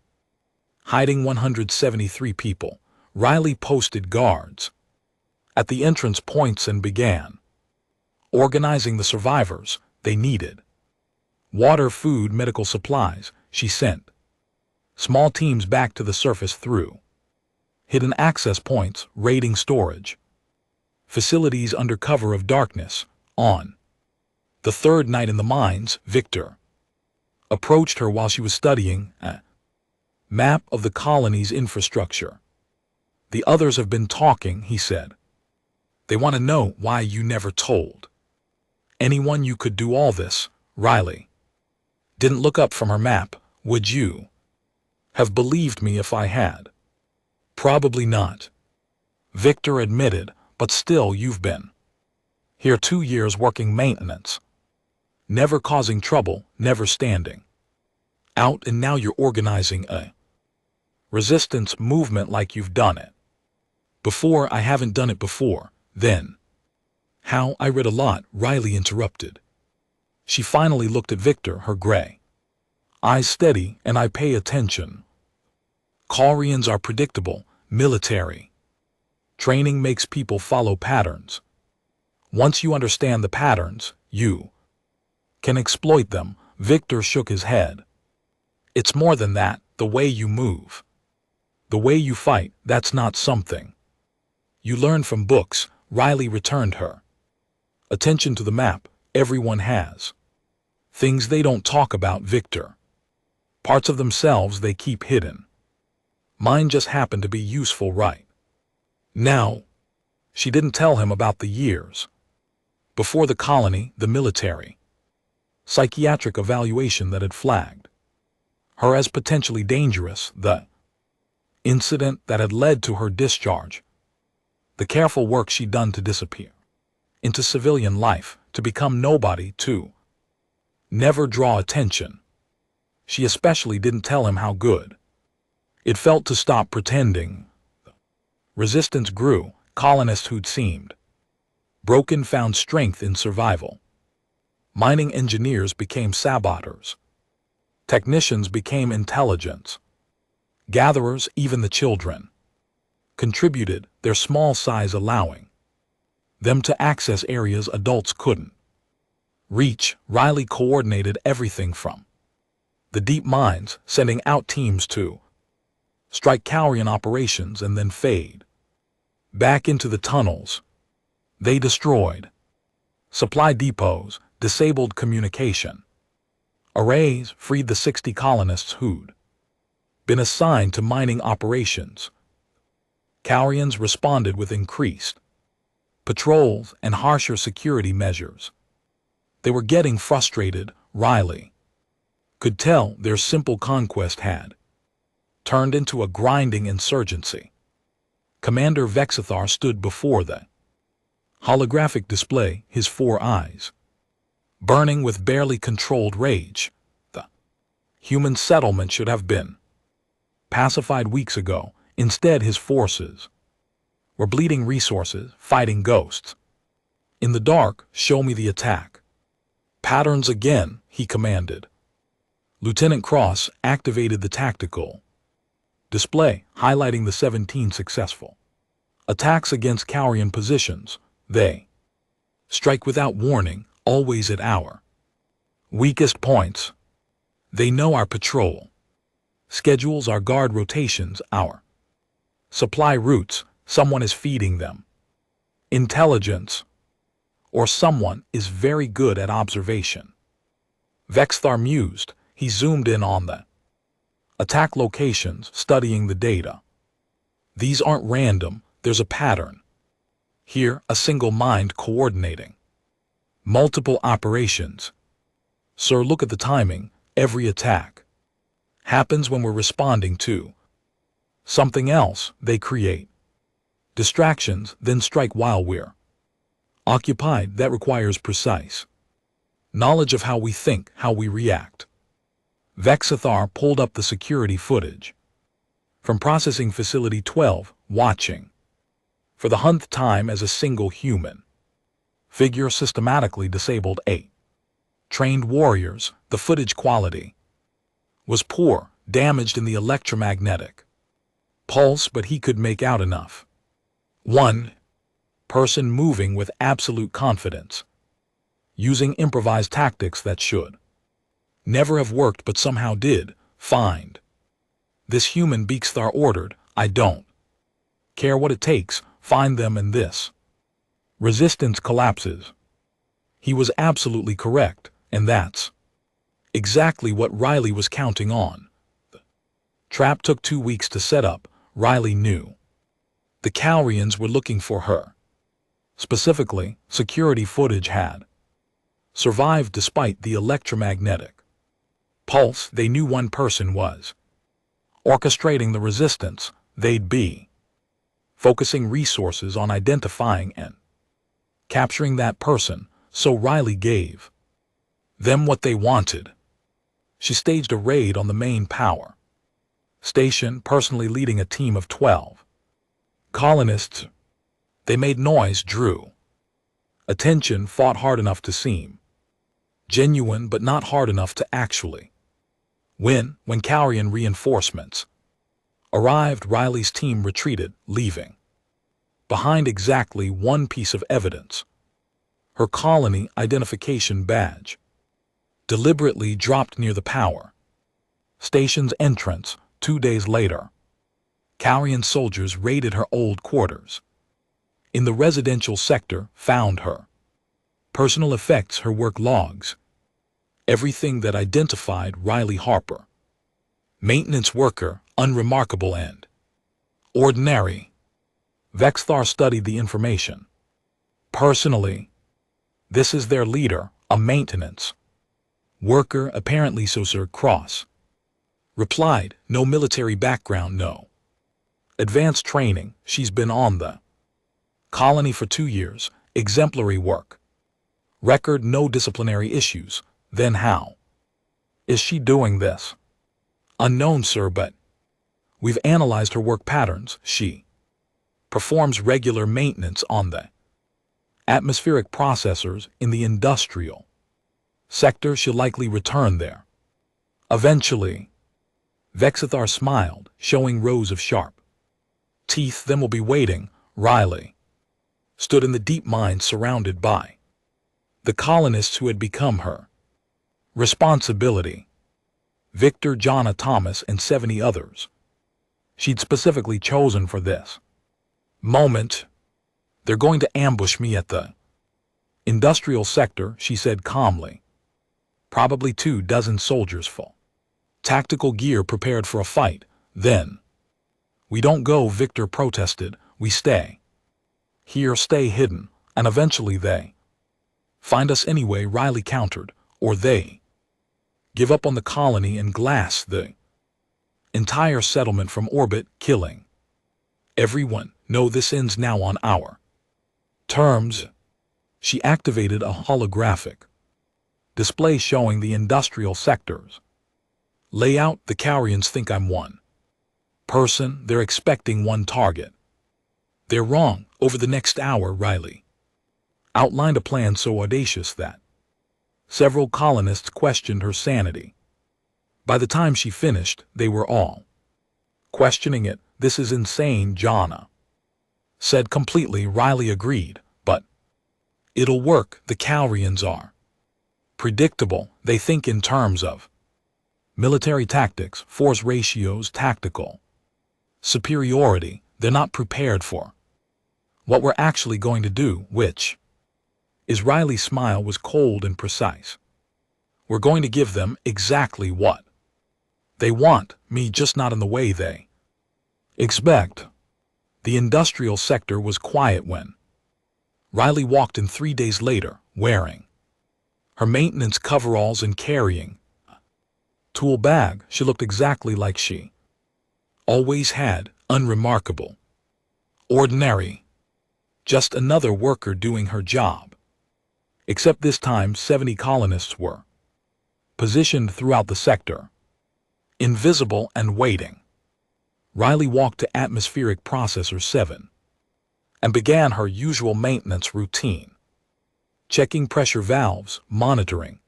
hiding 173 people. Riley posted guards at the entrance points and began organizing the survivors. They needed water, food, medical supplies. She sent small teams back to the surface through hidden access points, raiding storage facilities under cover of darkness. On the 3rd night in the mines, Victor approached her while she was studying a map of the colony's infrastructure. The others have been talking, he said. They want to know why you never told anyone you could do all this. Riley didn't look up from her map. Would you have believed me if I had? Probably not, Victor admitted, but still, you've been here 2 years working maintenance, never causing trouble, never standing out, and now you're organizing a resistance movement like you've done it before. I haven't done it before. Then how? I read a lot, Riley interrupted. She finally looked at Victor, her gray eyes steady. And I pay attention. Cowrians are predictable. Military training makes people follow patterns. Once you understand the patterns, you can exploit them. Victor shook his head. It's more than that. The way you move, the way you fight, that's not something you learn from books. Riley returned her attention to the map. Everyone has things they don't talk about, Victor. Parts of themselves they keep hidden. Mine just happened to be useful right now. She didn't tell him about the years before the colony, the military psychiatric evaluation that had flagged her as potentially dangerous, the incident that had led to her discharge, the careful work she'd done to disappear into civilian life, to become nobody, to never draw attention. She especially didn't tell him how good it felt to stop pretending. Resistance grew. Colonists who'd seemed broken found strength in survival. Mining engineers became saboteurs. Technicians became intelligence. Gatherers, even the children, contributed, their small size allowing them to access areas adults couldn't reach. Riley coordinated everything from The deep mines sending out teams to strike Cowrian operations and then fade. Back into the tunnels. They destroyed supply depots, disabled communication. Arrays freed the 60 colonists who'd been assigned to mining operations. Cowrians responded with increased patrols and harsher security measures. They were getting frustrated. Riley could tell their simple conquest had turned into a grinding insurgency. Commander Vexithar stood before the holographic display, his 4 eyes burning with barely controlled rage. The human settlement should have been pacified weeks ago. Instead, his forces were bleeding resources, fighting ghosts. In the dark, show me the attack patterns again, he commanded. Lieutenant Cross activated the tactical display, highlighting the 17 successful attacks against Cowrian positions. They strike without warning, always at our weakest points. They know our patrol schedules, our guard rotations, our supply routes. Someone is feeding them intelligence, or someone is very good at observation. Vexthar mused. He zoomed in on the attack locations, studying the data. These aren't random, there's a pattern. Here, a single mind coordinating multiple operations. Sir, look at the timing. Every attack happens when we're responding to something else. They create distractions, then strike while we're occupied. That requires precise knowledge of how we think, how we react. Vexithar pulled up the security footage from Processing Facility 12, watching for the 100th time as a single human figure systematically disabled 8 trained warriors. The footage quality was poor, damaged in the electromagnetic pulse, but he could make out enough. One person moving with absolute confidence, using improvised tactics that should never have worked but somehow did. Find this human, Beaksthar ordered. I don't care what it takes. Find them, and this resistance collapses. He was absolutely correct, and that's exactly what Riley was counting on. The trap took 2 weeks to set up. Riley knew the Cowrians were looking for her. Specifically, security footage had survived despite the electromagnetic pulse. They knew one person was orchestrating the resistance. They'd be focusing resources on identifying and capturing that person, so Riley gave them what they wanted. She staged a raid on the main power station, personally leading a team of 12 colonists. They made noise, drew attention, fought hard enough to seem genuine, but not hard enough to actually win. When Cowrian reinforcements arrived, Riley's team retreated, leaving behind exactly one piece of evidence: her colony identification badge, deliberately dropped near the power station's entrance. 2 days later, Cowrian soldiers raided her old quarters in the residential sector, found her personal effects, her work logs, everything that identified Riley Harper. Maintenance worker, unremarkable and ordinary. Vexthar studied the information personally. This is their leader, a maintenance worker, apparently. So Sir Cross replied. No military background, no advanced training. She's been on the colony for 2 years. Exemplary work record, no disciplinary issues. Then how is she doing this? Unknown, sir, but we've analyzed her work patterns. She performs regular maintenance on the atmospheric processors in the industrial sector. She'll likely return there eventually. Vexithar smiled, showing rows of sharp teeth. Then we'll be waiting. Riley stood in the deep mine, surrounded by the colonists who had become her responsibility. Victor, Jonna, Thomas, and 70 others. She'd specifically chosen for this moment. They're going to ambush me at the industrial sector, she said calmly. Probably 24 soldiers full. Tactical gear prepared for a fight. Then. We don't go, Victor protested. We stay. Here, stay hidden, and eventually they find us anyway, Riley countered, or they give up on the colony and glass the entire settlement from orbit, killing everyone. No, this ends now on our terms. She activated a holographic display showing the industrial sectors layout. The Cowrians think I'm one person. They're expecting one target. They're wrong. Over the next hour, Riley outlined a plan so audacious that several colonists questioned her sanity. By the time she finished, they were all questioning it. This is insane, Jonna said completely. Riley agreed, but it'll work. The Cowrians are predictable. They think in terms of military tactics, force ratios, tactical superiority. They're not prepared for what we're actually going to do, which is Riley's smile was cold and precise. We're going to give them exactly what they want, me, just not in the way they expect. The industrial sector was quiet when Riley walked in 3 days later, wearing her maintenance coveralls and carrying a tool bag. She looked exactly like she always had, unremarkable, ordinary, just another worker doing her job. Except this time 70 colonists were positioned throughout the sector, invisible and waiting. Riley walked to atmospheric processor 7 and began her usual maintenance routine, checking pressure valves, monitoring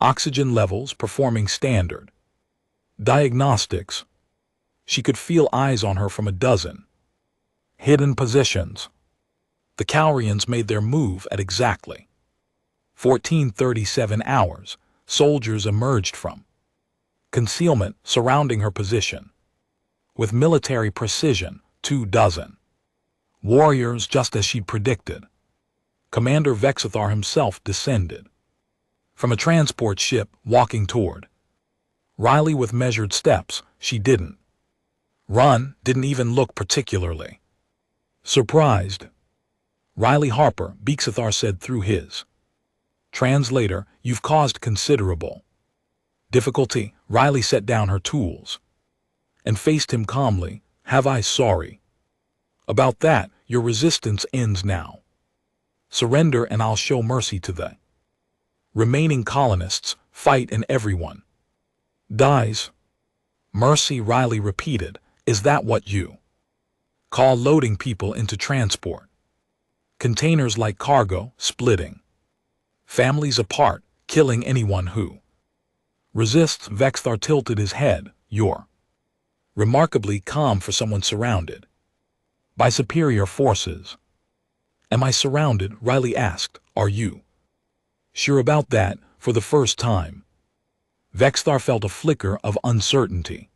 oxygen levels, performing standard diagnostics. She could feel eyes on her from a dozen hidden positions. The Cowrians made their move at exactly 14:37 hours. Soldiers emerged from concealment surrounding her position. With military precision, 24 warriors, just as she'd predicted. Commander Vexithar himself descended from a transport ship, walking toward Riley with measured steps. She didn't run, didn't even look particularly surprised. Riley Harper, Vexithar said through his translator, you've caused considerable difficulty. Riley set down her tools and faced him calmly. Have I? Sorry about that. Your resistance ends now. Surrender and I'll show mercy to the remaining colonists. Fight and everyone dies. Mercy, Riley repeated. Is that what you call loading people into transport containers like cargo, splitting families apart, killing anyone who resists? Vexithar tilted his head. You're remarkably calm for someone surrounded by superior forces. Am I surrounded? Riley asked. Are you sure about that? For the first time, Vexithar felt a flicker of uncertainty.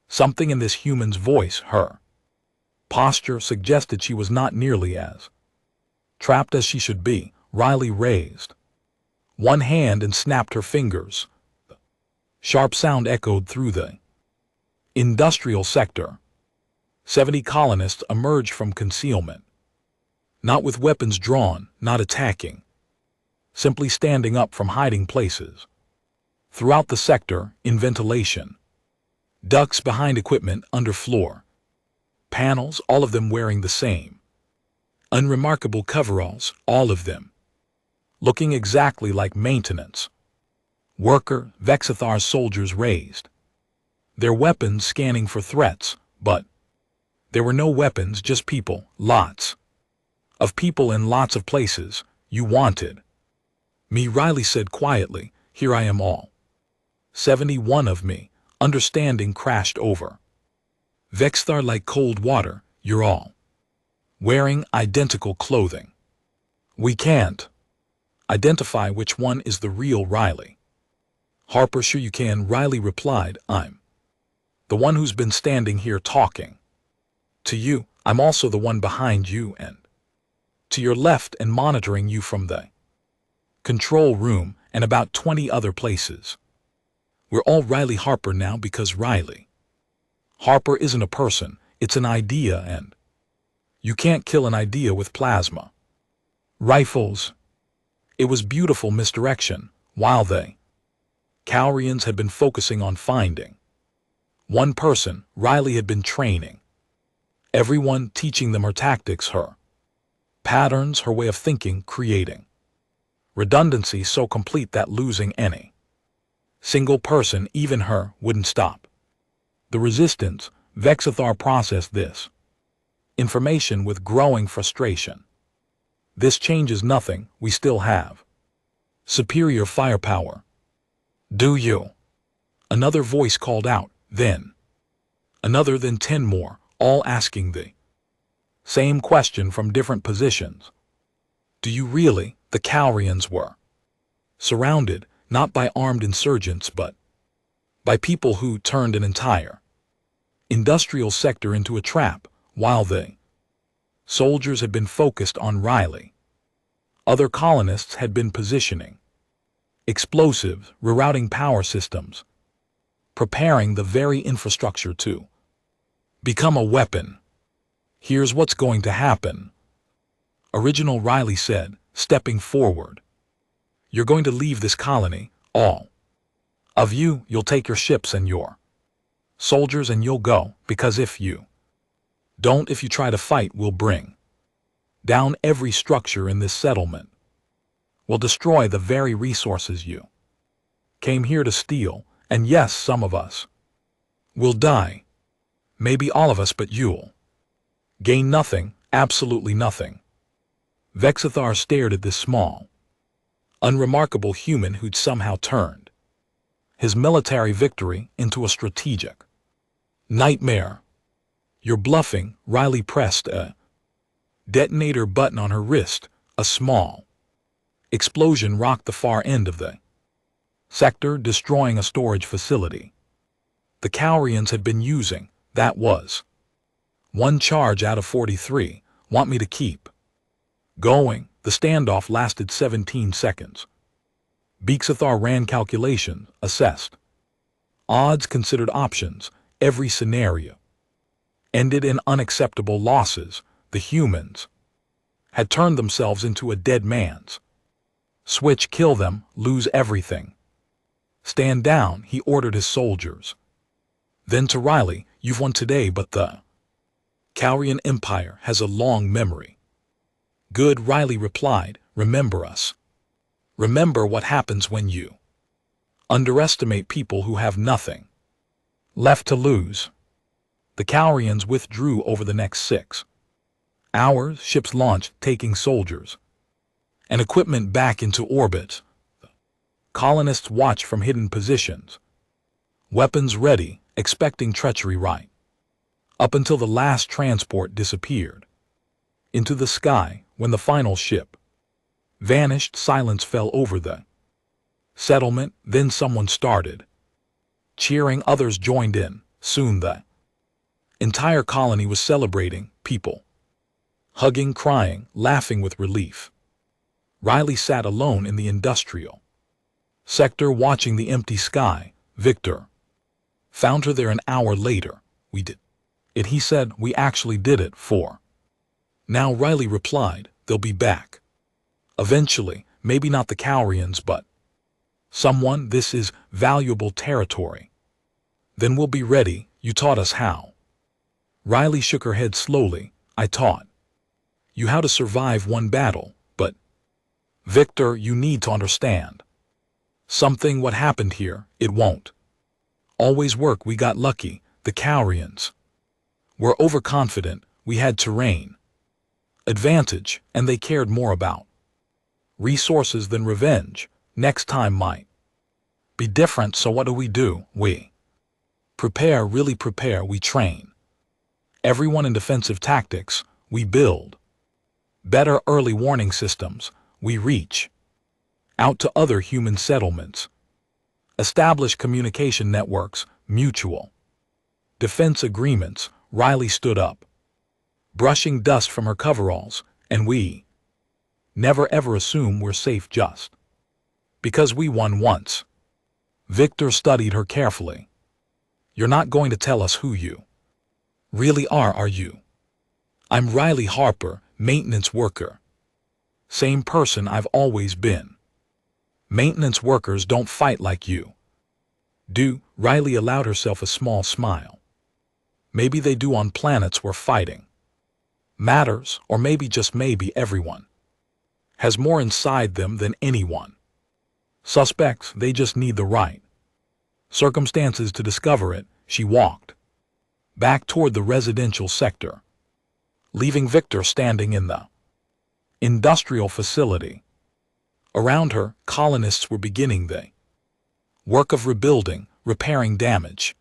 Something in this human's voice, her posture, suggested she was not nearly as trapped as she should be. Riley raised one hand and snapped her fingers. The sharp sound echoed through the industrial sector. 70 colonists emerged from concealment, not with weapons drawn, not attacking, simply standing up from hiding places. Throughout the sector, in ventilation ducts, behind equipment, under floor panels, all of them wearing the same unremarkable coveralls, all of them looking exactly like maintenance worker. Vexithar's soldiers raised their weapons, scanning for threats, but there were no weapons, just people, lots of people in lots of places. You wanted me, Riley said quietly. Here I am, all 71 of me. Understanding crashed over Vexithar like cold water. You're all wearing identical clothing. We can't identify which one is the real Riley. Harper, sure you can, Riley replied. I'm the one who's been standing here talking to you. I'm also the one behind you and to your left and monitoring you from the control room and about 20 other places. We're all Riley Harper now because Riley Harper isn't a person, it's an idea, and you can't kill an idea with plasma rifles. It was beautiful misdirection. While the Cowrians had been focusing on finding one person, Riley had been training everyone, teaching them her tactics, her patterns, her way of thinking, creating redundancy so complete that losing any single person, even her, wouldn't stop the resistance. Vexithar processed this information with growing frustration. This changes nothing, we still have superior firepower. Do you? Another voice called out, then another, then 10 more, all asking the same question from different positions. Do you really? The Cowrians were surrounded, not by armed insurgents but by people who turned an entire industrial sector into a trap. While the soldiers had been focused on Riley, other colonists had been positioning explosives, rerouting power systems, preparing the very infrastructure to become a weapon. Here's what's going to happen, Original Riley said, stepping forward. You're going to leave this colony, all of you. You'll take your ships and your soldiers and you'll go, because if you don't, if you try to fight, we'll bring down every structure in this settlement. We'll destroy the very resources you came here to steal, and yes, some of us will die. Maybe all of us, but you'll gain nothing, absolutely nothing. Vexithar stared at this small, unremarkable human who'd somehow turned his military victory into a strategic nightmare. You're bluffing. Riley pressed a detonator button on her wrist. A small explosion rocked the far end of the sector, destroying a storage facility the Cowrians had been using. That was one charge out of 43. Want me to keep going? The standoff lasted 17 seconds. Vexithar ran calculations, assessed odds, considered options. Every scenario ended in unacceptable losses. The humans had turned themselves into a dead man's switch. Kill them, lose everything. Stand down, he ordered his soldiers. Then to Riley, you've won today, but the Cowrian Empire has a long memory. Good, Riley replied. Remember us. Remember what happens when you underestimate people who have nothing left to lose. The Cowrians withdrew over the next 6 hours. Ships launched, taking soldiers and equipment back into orbit. The colonists watched from hidden positions, weapons ready, expecting treachery right up until the last transport disappeared into the sky. When the final ship vanished, silence fell over the settlement. Then someone started cheering, others joined in. Soon the entire colony was celebrating, people hugging, crying, laughing with relief. Riley sat alone in the industrial sector, watching the empty sky. Victor found her there an hour later. We did it, he said. We actually did it. For now, Riley replied. They'll be back eventually. Maybe not the Cowrians, but someone. This is valuable territory. Then we'll be ready. You taught us how. Riley shook her head slowly. I taught you how to survive one battle, but Victor, you need to understand something. What happened here, it won't always work. We got lucky. The Cowrians were overconfident. We had terrain advantage, and they cared more about resources than revenge. Next time might be different. So what do? We prepare, really prepare. We train everyone in defensive tactics. We build better early warning systems. We reach out to other human settlements Establish communication networks, mutual defense agreements. Riley stood up, brushing dust from her coveralls, and we never ever assume we're safe just because we won once. Victor studied her carefully. You're not going to tell us who you really are you? I'm Riley Harper, maintenance worker. Same person I've always been. Maintenance workers don't fight like you do. Riley allowed herself a small smile. Maybe they do on planets where fighting matters, or maybe just maybe everyone has more inside them than anyone suspects. They just need the right circumstances to discover it. She walked back toward the residential sector, leaving Victor standing in the industrial facility. Around her, colonists were beginning the work of rebuilding, repairing damage,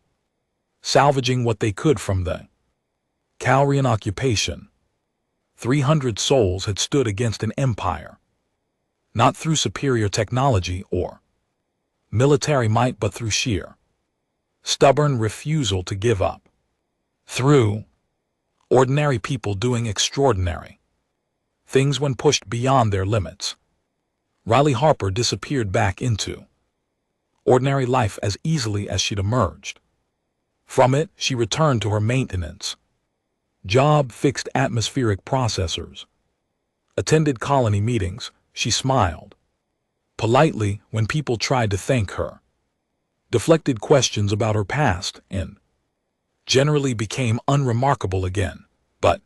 salvaging what they could from the Calrian occupation. 300 souls had stood against an empire, not through superior technology or military might, but through sheer, stubborn refusal to give up. Through ordinary people doing extraordinary things when pushed beyond their limits. Riley Harper disappeared back into ordinary life as easily as she'd emerged from it. She returned to her maintenance job, fixed atmospheric processors, attended colony meetings. She smiled politely when people tried to thank her, deflected questions about her past, and generally became unremarkable again. But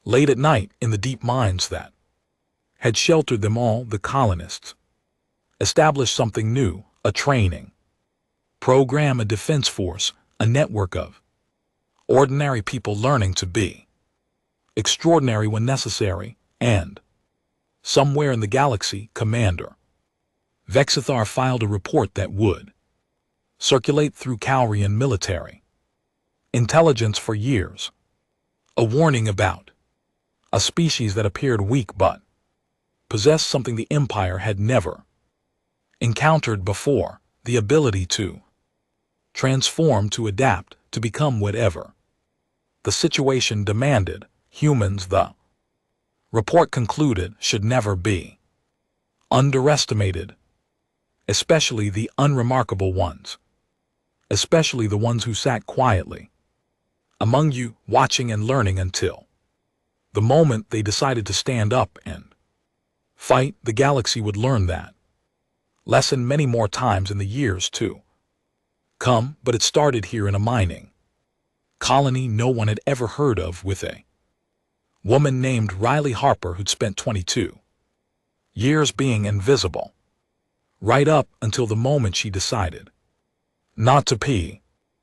late at night, in the deep mines that had sheltered them all, the colonists established something new, a training program, a defense force, a network of ordinary people learning to be extraordinary when necessary. And somewhere in the galaxy, Commander Vexithar filed a report that would circulate through Calrian military intelligence for years, a warning about a species that appeared weak but possessed something the Empire had never encountered before: the ability to transform, to adapt, to become whatever the situation demanded. Humans, the report concluded, should never be underestimated, especially the unremarkable ones, especially the ones who sat quietly among you, watching and learning until the moment they decided to stand up and fight. The galaxy would learn that lesson many more times in the years to come, but it started here in a mining colony no one had ever heard of, with a woman named Riley Harper who'd spent 22 years being invisible, right up until the moment she decided not to pee.